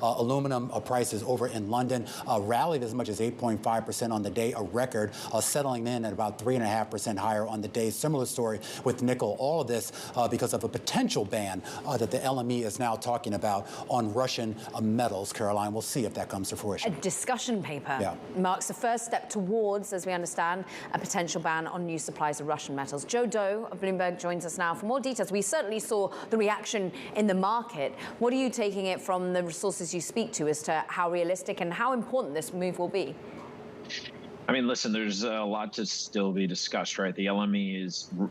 Aluminum prices over in London rallied as much as 8.5% on the day, a record, settling in at about 3.5% higher on the day. Similar story with nickel. All of this because of a potential ban that the LME is now talking about on Russian metals. Caroline, we'll see if that comes to fruition. A discussion paper marks the first step towards, as we understand, a potential ban on new supplies of Russian metals. Deaux of Bloomberg joins us now for more details. We certainly saw the reaction in the market. What are you taking it from the sources you speak to as to how realistic and how important this move will be? I mean, listen, there's a lot to still be discussed, right? The LME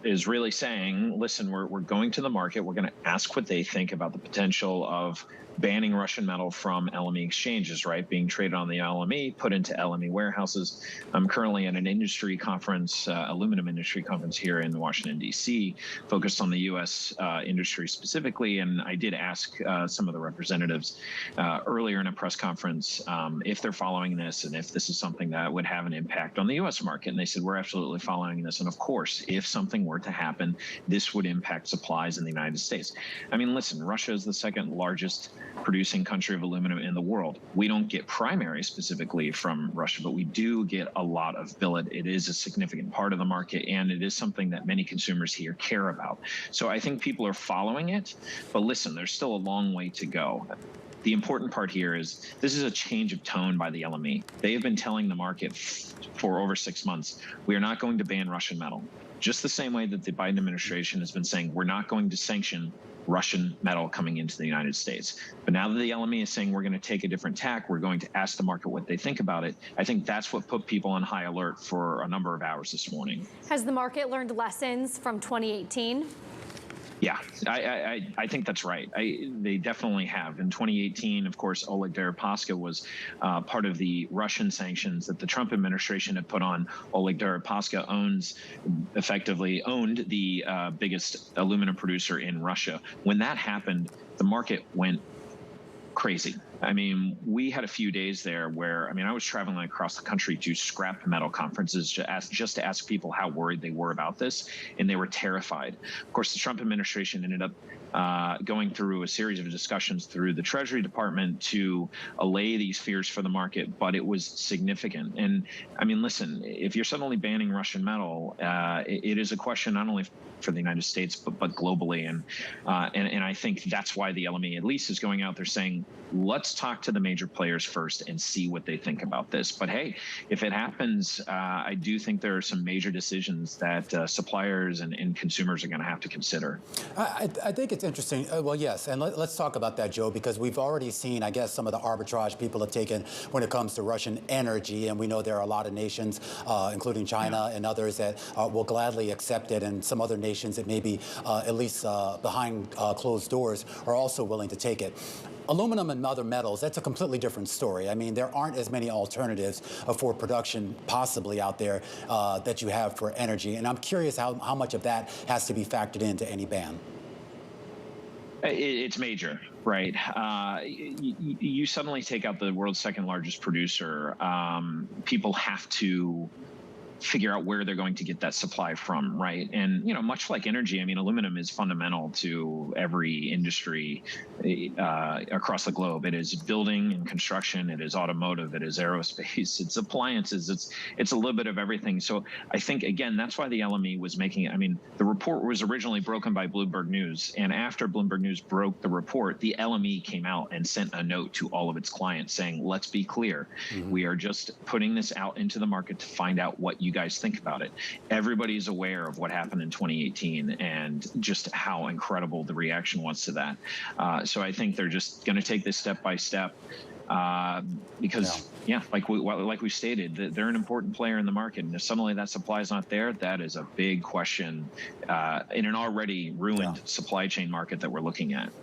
is really saying, listen, we're going to the market. We're going to ask what they think about the potential of banning Russian metal from LME exchanges, right? Being traded on the LME, put into LME warehouses. I'm currently at an industry conference, aluminum industry conference here in Washington, D.C., focused on the U.S. Industry specifically. And I did ask some of the representatives earlier in a press conference if they're following this and if this is something that would have an impact on the U.S. market. And they said, we're absolutely following this. And of course, if something were to happen, this would impact supplies in the United States. I mean, listen, Russia is the second largest producing country of aluminum in the world. We don't get primary specifically from Russia, but we do get a lot of billet. It is a significant part of the market, and it is something that many consumers here care about. So I think people are following it, but listen, there's still a long way to go. The important part here is this is a change of tone by the LME. They have been telling the market for over 6 months, we are not going to ban Russian metal. Just the same way that the Biden administration has been saying, we're not going to sanction Russian metal coming into the United States. But now that the LME is saying we're going to take a different tack, we're going to ask the market what they think about it, I think that's what put people on high alert for a number of hours this morning. Has the market learned lessons from 2018? Yeah, I think that's right. They definitely have. In 2018, of course, Oleg Deripaska was part of the Russian sanctions that the Trump administration had put on. Oleg Deripaska effectively owned the biggest aluminum producer in Russia. When that happened, the market went crazy. I mean, we had a few days there where, I mean, I was traveling across the country to scrap metal conferences just to ask people how worried they were about this, and they were terrified. Of course, the Trump administration ended up going through a series of discussions through the Treasury Department to allay these fears for the market, but it was significant. And I mean, listen, if you're suddenly banning Russian metal, it is a question not only for the United States, but globally. And I think that's why the LME at least is going out there saying, let's talk to the major players first and see what they think about this. But hey, if it happens, I do think there are some major decisions that suppliers and consumers are going to have to consider. I think it's interesting. Well, yes, and let's talk about that, Joe, because we've already seen, I guess, some of the arbitrage people have taken when it comes to Russian energy, and we know there are a lot of nations, including China and others, that will gladly accept it, and some other nations that maybe at least behind closed doors are also willing to take it. Aluminum and other metals, that's a completely different story. I mean, there aren't as many alternatives for production possibly out there that you have for energy. And I'm curious how much of that has to be factored into any ban. It's major, right? You suddenly take out the world's second largest producer. People have to figure out where they're going to get that supply from, right? And, you know, much like energy, I mean, aluminum is fundamental to every industry across the globe. It is building and construction, it is automotive, it is aerospace, it's appliances, it's a little bit of everything. So I think, again, that's why the LME was making it. I mean, the report was originally broken by Bloomberg News, and after Bloomberg News broke the report, the LME came out and sent a note to all of its clients saying, let's be clear, we are just putting this out into the market to find out what you guys think about it. Everybody's aware of what happened in 2018 and just how incredible the reaction was to that. So I think they're just going to take this step by step because, like we stated, they're an important player in the market. And if suddenly that supply is not there, that is a big question in an already ruined supply chain market that we're looking at.